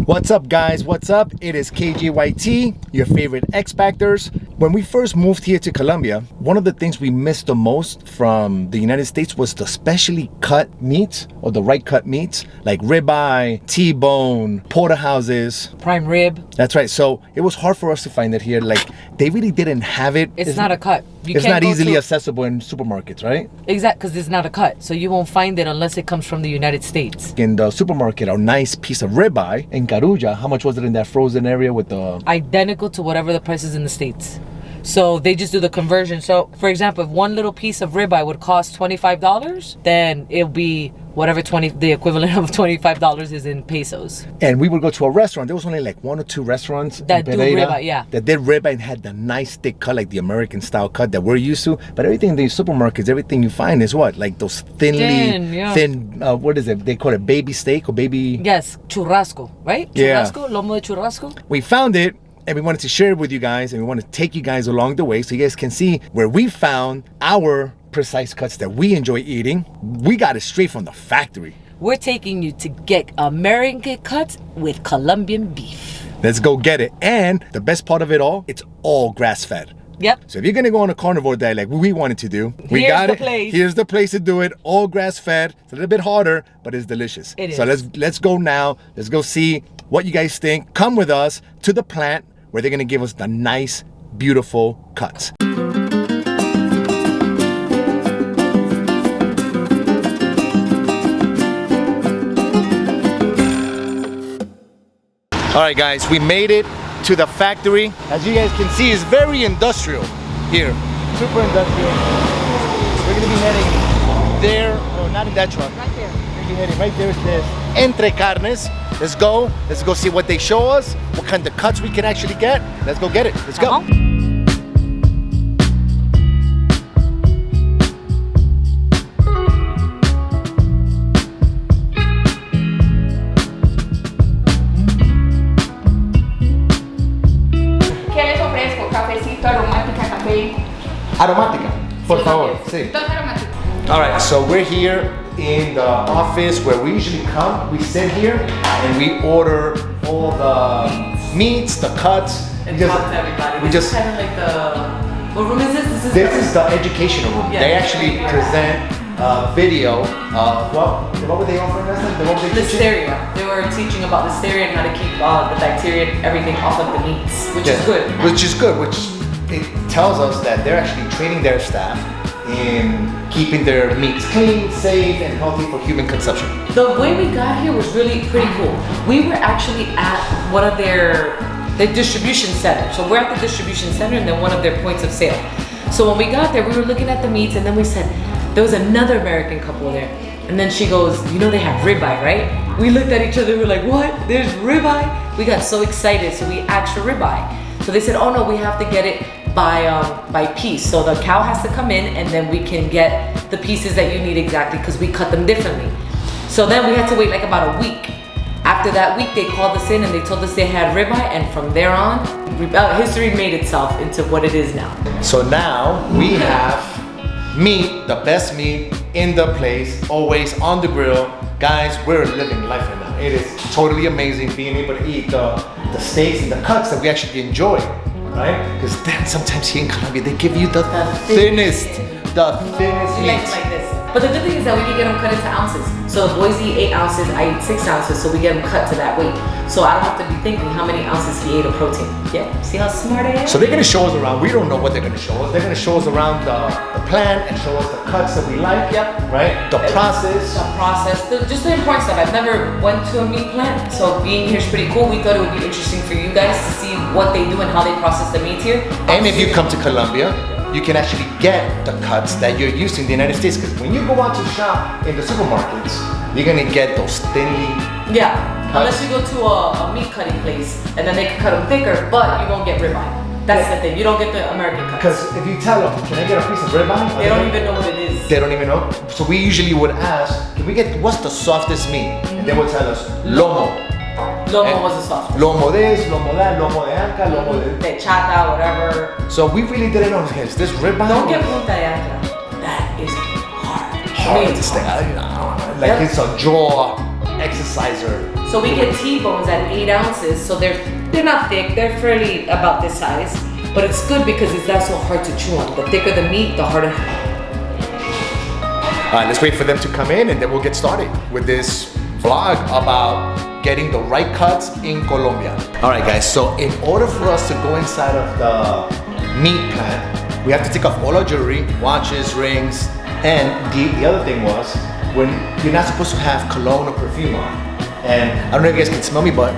What's up, guys? What's up? It is KJYT, your favorite X-Factors. When we first moved here to Colombia, one of the things we missed the most from the United States was the specially cut meats, or the right cut meats, like ribeye, T-bone, porterhouses, prime rib. That's right. So it was hard for us to find it here. Like, they really didn't have it. It's not a cut. It's not easily accessible in supermarkets, right? Exactly, because it's not a cut. So you won't find it unless it comes from the United States. In the supermarket, a nice piece of ribeye in Carulla, how much was it in that frozen area with the... Identical to whatever the price is in the States. So they just do the conversion. So, for example, if one little piece of ribeye would cost $25, then it'll be whatever the equivalent of $25 is in pesos. And we would go to a restaurant. There was only like one or two restaurants that in Pereira, do ribeye, yeah. That did ribeye and had the nice thick cut, like the American style cut that we're used to. But everything in these supermarkets, everything you find is what? Like those thin, what is it? They call it baby steak or baby... Yes, churrasco, right? Yeah. Churrasco, lomo de churrasco. We found it. And we wanted to share it with you guys, and we want to take you guys along the way so you guys can see where we found our precise cuts that we enjoy eating. We got it straight from the factory. We're taking you to get American cuts with Colombian beef. Let's go get it. And the best part of it all, it's all grass-fed. Yep. So if you're gonna go on a carnivore diet like we wanted to do, we got it. Here's the place to do it. All grass-fed. It's a little bit harder, but it's delicious. It is. So let's go now. Let's go see what you guys think. Come with us to the plant where they're gonna give us the nice, beautiful cuts. All right, guys, we made it to the factory. As you guys can see, it's very industrial here. Super industrial. We're gonna be heading there. No, not in that truck. Right there. We're gonna be heading right there. It says Entre Carnes. Let's go see what they show us, what kind of cuts we can actually get. Let's go get it. Let's go. ¿Qué les ofrezco? Cafecito, aromática, café. Aromática, por favor. Sí. Todo aromático. All right, so we're here in the office where we usually come. We sit here and we order all the meats, the cuts. And talk to everybody. This is kind of like the... What room is this? This is the educational room. Yeah. They actually present video of what were they offering us? Listeria. They were teaching about listeria and how to keep the bacteria and everything off of the meats, which is good. Which is good, which it tells us that they're actually training their staff in keeping their meats clean, safe, and healthy for human consumption. The way we got here was really pretty cool. We were actually at one of their distribution centers. So we're at the distribution center and then one of their points of sale. So when we got there, we were looking at the meats and then we said, there was another American couple there. And then she goes, you know they have ribeye, right? We looked at each other, we were like, what? There's ribeye? We got so excited, so we asked for ribeye. So they said, oh no, we have to get it by piece. So the cow has to come in and then we can get the pieces that you need exactly because we cut them differently. So then we had to wait like about a week. After that week, they called us in and they told us they had ribeye, and from there on, history made itself into what it is now. So now we have meat, the best meat in the place, always on the grill. Guys, we're living life right now. It is totally amazing being able to eat the steaks and the cuts that we actually enjoy, right? Because then sometimes here in Colombia, they give you the thinnest meat. Like this. But the good thing is that we can get them cut into ounces. So the boys eat 8 ounces, I eat 6 ounces, so we get them cut to that weight. So I don't have to be thinking how many ounces he ate of protein. Yeah, see how smart I am? So they're gonna show us around. We don't know what they're gonna show us. They're gonna show us around the plant and show us the cuts that we like. Yep. Right? The process. Just the important stuff. I've never went to a meat plant, so being here is pretty cool. We thought it would be interesting for you guys to see what they do and how they process the meat here. And if you come to Colombia, you can actually get the cuts that you're used to in the United States. Because when you go out to shop in the supermarkets, you're gonna get those thinly cuts. Unless you go to a meat cutting place and then they can cut them thicker, but you won't get ribeye. That's the thing. You don't get the American cuts. Because if you tell them, can I get a piece of ribeye? They don't even know what it is. They don't even know. So we usually would ask, can we get what's the softest meat? And they would tell us lomo. Lomo was the softest. Lomo this, lomo that, lomo de anca, lomo de chata, whatever. So we really didn't know, is this ribeye? Don't get punta de anca. That is hard. Hard to stay. Like it's a jaw exerciser So we get T-bones at 8 ounces. So they're not thick. They're fairly about this size. But it's good because it's not so hard to chew on. The thicker the meat, the harder. All right, let's wait for them to come in and then we'll get started with this vlog about getting the right cuts in Colombia. All right, guys, so in order for us to go inside of the meat plant, we have to take off all our jewelry, watches, rings, and the other thing was, when you're not supposed to have cologne or perfume on. And I don't know if you guys can smell me, but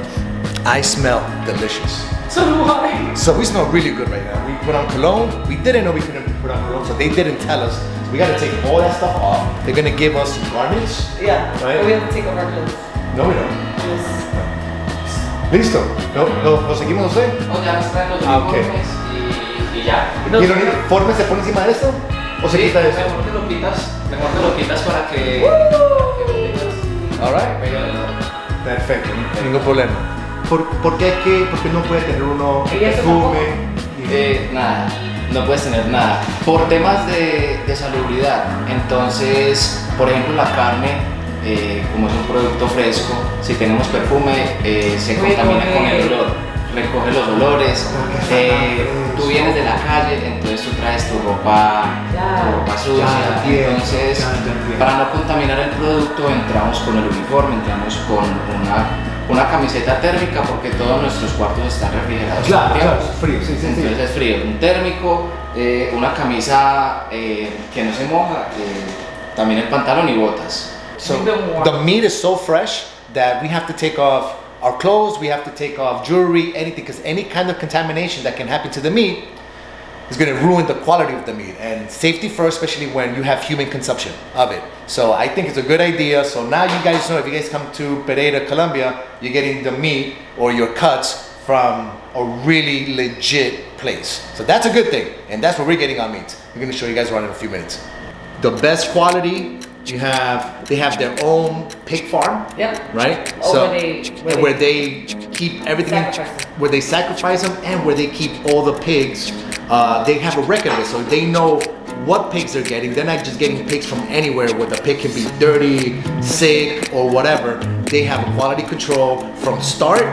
I smell delicious. So do I. So we smell really good right now. We put on cologne. We didn't know we couldn't put on cologne, so they didn't tell us. So we gotta take all that stuff off. They're gonna give us some garments. Yeah, right? but we have to take off our clothes. No, we don't. Yes. Listo. ¿Lo seguimos usted? O ya están los Ah, ok. uniformes y ya. ¿Y el uniforme se pone encima de esto? ¿O se Sí, quita eso? mejor te lo quitas para que lo tengas. All right. Perfecto, ningún problema. ¿Por qué no puede tener uno ¿Y eso perfume? Nada, no puedes tener nada. Por temas de salubridad. Entonces, por ejemplo, la carne, como es un producto fresco, si tenemos perfume, se contamina con el olor. Recoge los olores. Tú vienes de la calle, entonces tú traes tu ropa sucia. Entonces, para no contaminar el producto, entramos con el uniforme, entramos con una camiseta térmica, porque todos nuestros cuartos están refrigerados. Claro, es frío, sí. Entonces es frío. Un térmico, una camisa que no se moja, también el pantalón y botas. So the meat is so fresh that we have to take off our clothes, we have to take off jewelry, anything, because any kind of contamination that can happen to the meat is going to ruin the quality of the meat. And safety first, especially when you have human consumption of it. So I think it's a good idea. So now you guys know, if you guys come to Pereira, Colombia, you're getting the meat or your cuts from a really legit place. So that's a good thing. And that's where we're getting our meat. We're going to show you guys around in a few minutes. The best quality, they have their own pig farm. Yep. Right? Oh, So where they keep everything, Sacrifice them. where they sacrifice them, and where they keep all the pigs. They have a record of it, so they know what pigs they're getting. They're not just getting pigs from anywhere where the pig can be dirty, sick, or whatever. They have a quality control from start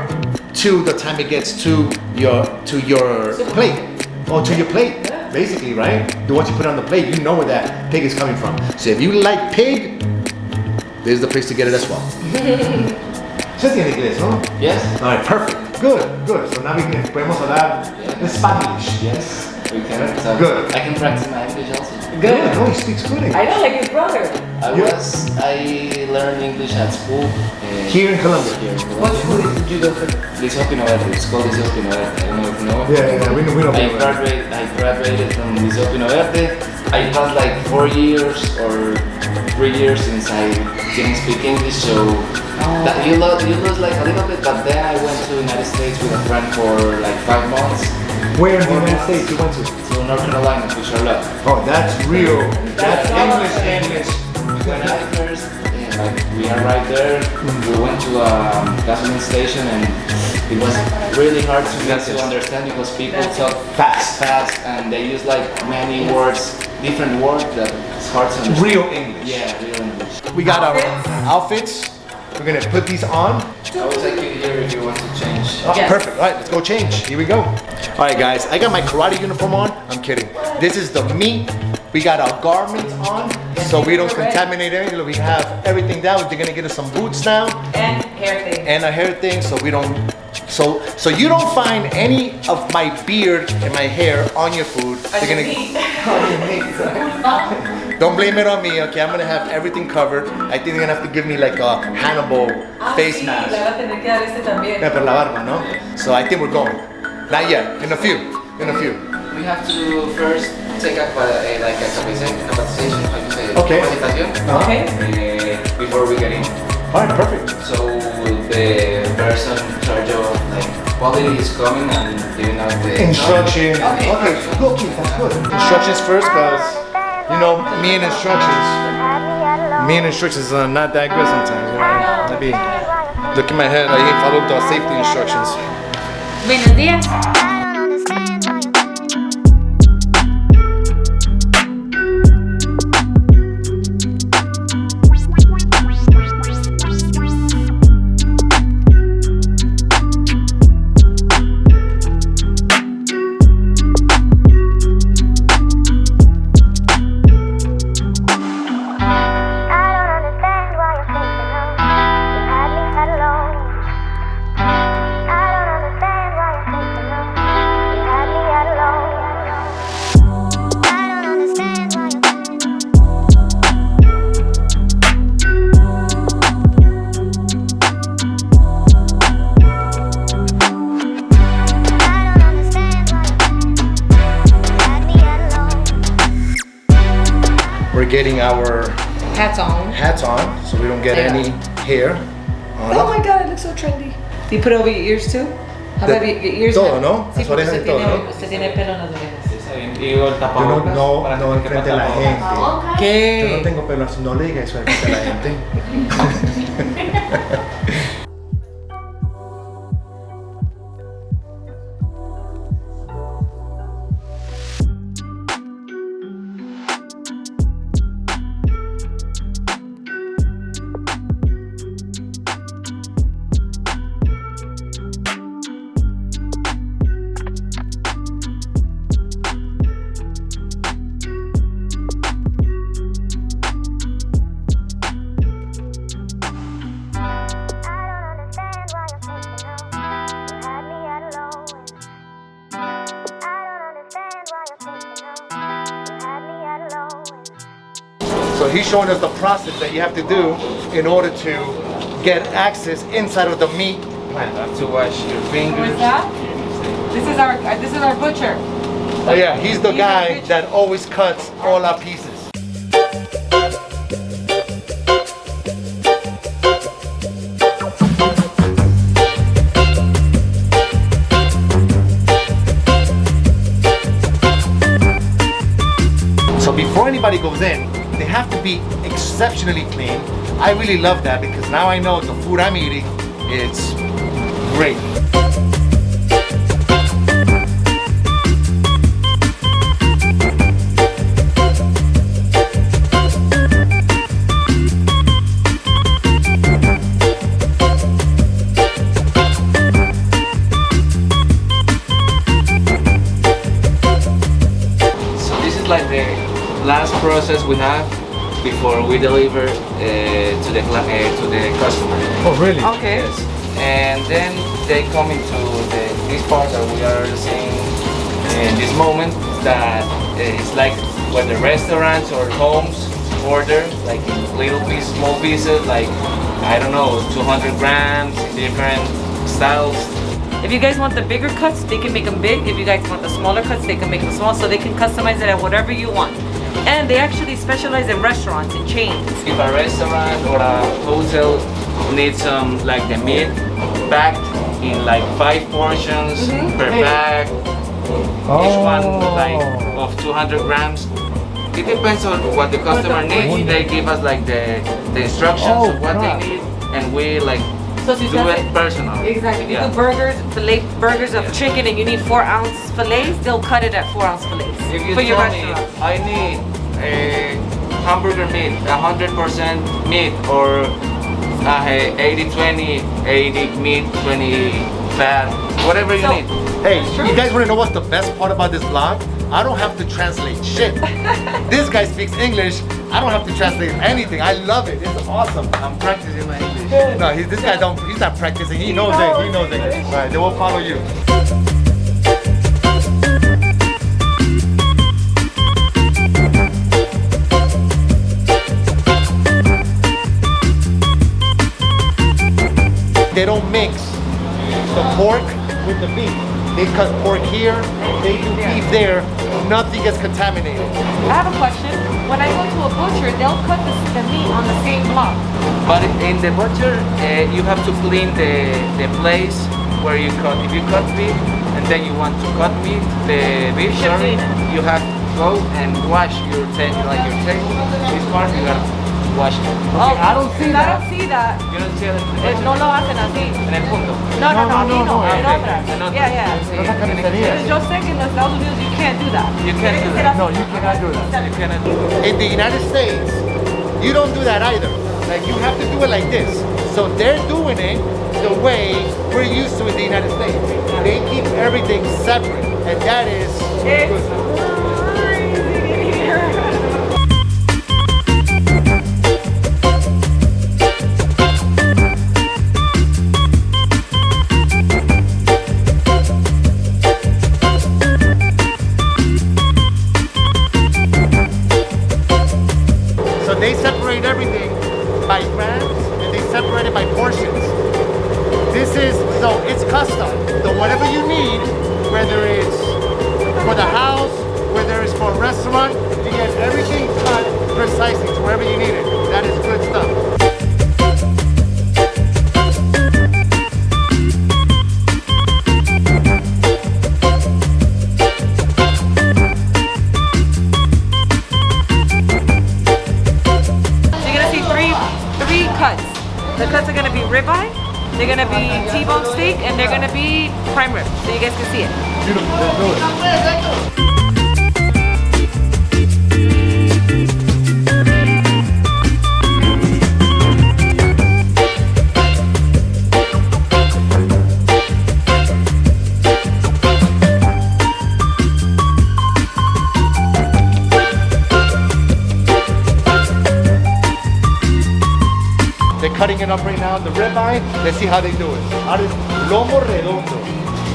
to the time it gets to your plate. Or to your plate, basically, right? Once you put it on the plate, you know where that pig is coming from. So if you like pig, this is the place to get it as well. ¿Se tiene inglés, no? Yes. All right, perfect. Good. So now podemos hablar Spanish. Yes. We can. So Good. I can practice my English also. Good. No, he speaks good English. I know, like his brother. I learned English at school. Here in Colombia. Here in What Colombia. school did you go to? Liceo Pino Verde. It's called Liceo Pino Verde. I don't know if you know it. Yeah, we know. I graduated from Liceo Pino Verde. I passed like 4 years or 3 years since I didn't speak English, so that you lose like a little bit. But then I went to the United States with a friend for like 5 months. Where in the United States you went to? To North Carolina, to Charlotte. Oh, that's real. That's That's English. When I first, like we are right there, we went to a gasoline station and it was really hard to get to understand because people talk fast, and they use like many words, different words that it's hard to understand. Real English. Yeah, real English. We got our outfits. We're gonna put these on. I will take you here if you want to change. Oh, Yes. Perfect. All right, let's go change. Here we go. All right, guys. I got my karate uniform on. I'm kidding. This is the meat. We got our garments on, so we don't contaminate anything. We have everything down. They're gonna get us some boots now And hair thing. and a hair thing, so we don't. So you don't find any of my beard and my hair on your food. They're gonna. Don't blame it on me, okay? I'm gonna have everything covered. I think they're gonna have to give me like a Hannibal face mask. Le va a tener que dar ese también. Yeah, pero la barba, no? So I think we're going. Not yet. In a few. We have to first take a capacitation, how you say it? Okay. Capacitación, Okay. before we get in. All right, perfect. So the person in charge of like quality is coming and giving out the Instruction. Okay. Okay, good, that's good. Instructions first, cause you know me and instructions are not that good sometimes. You know, I be look in my head. I ain't followed the safety instructions. Buenos días. we're getting our Hats on. hats on so we don't get Yeah. any hair on Oh it. my god, it looks so trendy. Do you put it over your ears too? How De- about your ears? todo, have- ¿no? Sí, Las porque orejas y usted todo, tiene, ¿no? usted tiene pelo en las orejas. Está bien. Y el Yo tapabocas. no para que enfrente a la tapabocas. gente. Yo no ¿Qué? tengo pelo así, no le diga eso enfrente a la gente. So he's showing us the process that you have to do in order to get access inside of the meat plant. You have to wash your fingers. What's that? This is our butcher. Oh yeah, he's the He's guy a bitch. that always cuts all our pieces. So before anybody goes in, they have to be exceptionally clean. I really love that because now I know the food I'm eating is great. So this is like the last process we have before we deliver to the customer. Oh really? Okay. Yes. And then they come into this part that we are seeing in this moment that it's like when the restaurants or homes order like in little pieces, small pieces, like I don't know, 200 grams in different styles. If you guys want the bigger cuts, they can make them big. If you guys want the smaller cuts, they can make them small. So they can customize it at whatever you want. And they actually specialize in restaurants and chains. If a restaurant or a hotel needs some like the meat packed in like 5 portions per bag, each one like of 200 grams. It depends on what the customer needs. They give us like the instructions of what they need, and we like So if you do guys- it personal. Exactly. If you Yeah. do burgers, burgers of chicken, and you need 4-ounce fillets, they'll cut it at 4-ounce fillets If you for your tell me restaurant. I need a hamburger meat, 100% meat, or 80-20, 80 meat, 20 fat, whatever you So- need. Hey, you guys want to know what's the best part about this vlog? I don't have to translate shit. This guy speaks English. I don't have to translate anything. I love it. It's awesome. I'm practicing my English. No, this guy don't. He's not practicing. He knows it. He knows it. All right, they will follow you. They don't mix the pork with the beef. They cut pork here, they do beef there. Nothing gets contaminated. I have a question. When I go to a butcher, they'll cut the meat on the same block. But in the butcher, you have to clean the place where you cut. If you cut beef and then you want to cut meat, the beef, sorry, you have to go and wash your table, like your table. This part you gotta wash it. Oh, I don't see I don't see that. You don't see it in the No lo hacen así. en el punto. No, aquí no, en okay. otras. En otras. Yeah, yeah. Sí, Esas tiene que carnicerías. ser. Yo sé que en los Estados Unidos you can't do that. You can't do that. No, you cannot do that. You cannot do that. In the United States, you don't do that either. Like you have to do it like this. So they're doing it the way we're used to in the United States. They keep everything separate, and that is It's good. crazy here. So they separate everything by grams and they separate it by portions. This is, so it's custom. So whatever you need, whether it's for the house, whether it's for a restaurant, you get everything cut precisely to wherever you need it. That is good stuff. So you're gonna see three cuts. The cuts are gonna be ribeye, they're gonna be T-bone steak, and they're gonna be prime rib. So you guys can see it. Beautiful. Let's do it. They're cutting it up right now, the ribeye. Let's see how they do it. How does lomo redondo?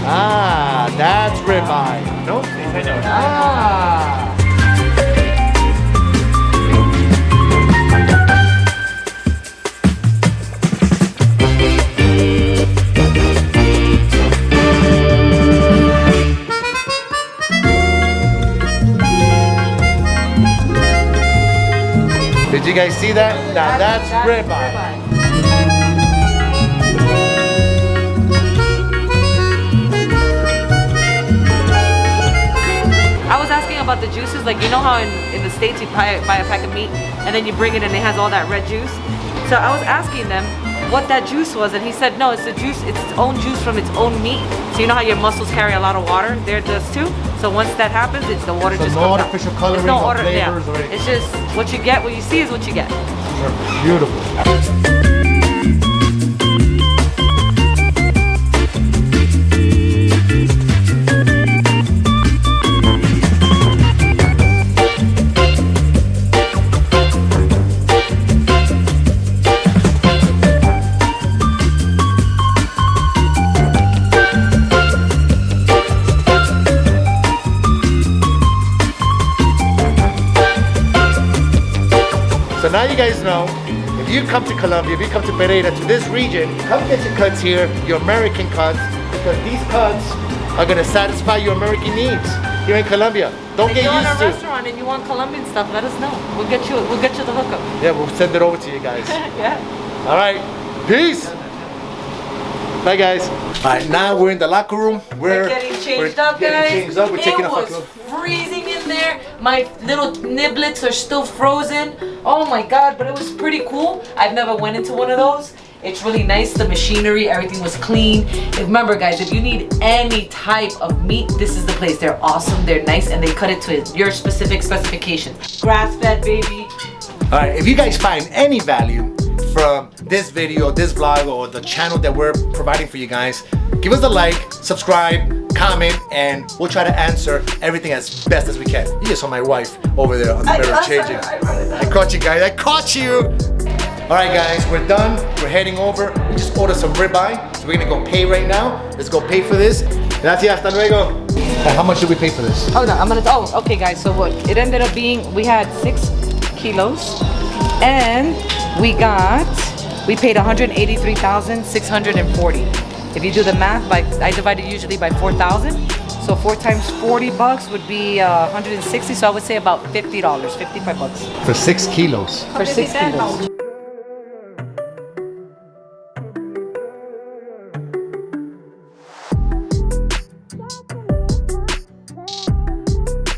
Ah, that's ribeye. No? Ah. Did you guys see that? Now that's ribeye. I was asking about the juices, like you know how in the States you buy a pack of meat and then you bring it and it has all that red juice. So I was asking them what that juice was, and he said no, it's the juice, it's its own juice from its own meat. So you know how your muscles carry a lot of water? There it does too. So once that happens, it's the water So just no comes out. artificial coloring There's or flavors or anything. It's just what you get, what you see is what you get. Beautiful. So now you guys know, if you come to Colombia, if you come to Pereira, to this region, come get your cuts here, your American cuts, because these cuts are gonna satisfy your American needs here in Colombia. Don't If get you're in a used to. restaurant and you want Colombian stuff, let us know. We'll get you the hookup. Yeah, we'll send it over to you guys. Yeah. All right, peace. Bye, guys. All right, now we're in the locker room. We're getting changed up, guys. Changed up. We're taking off our It was clothes. freezing in there. My little niblets are still frozen. Oh my god, but it was pretty cool. I've never went into one of those. It's really nice. The machinery, everything was clean. Remember, guys, if you need any type of meat, this is the place. They're awesome. They're nice, and they cut it to your specific specifications. Grass-fed, baby. All right, if you guys find any value from this video, this vlog, or the channel that we're providing for you guys, give us a like, subscribe, comment, and we'll try to answer everything as best as we can. You just saw my wife over there on the mirror changing. I caught you guys, I caught you! All right guys, we're done. We're heading over. We just ordered some ribeye, so we're gonna go pay right now. Let's go pay for this. Gracias, hasta luego. How much did we pay for this? Oh no, okay guys, so what it ended up being, we had 6 kilos and we paid 183,640. If you do the math, I divide it usually by 4,000. So 4 times $40 would be 160. So I would say about $50, $55 For 6 kilos. for 6 kilos.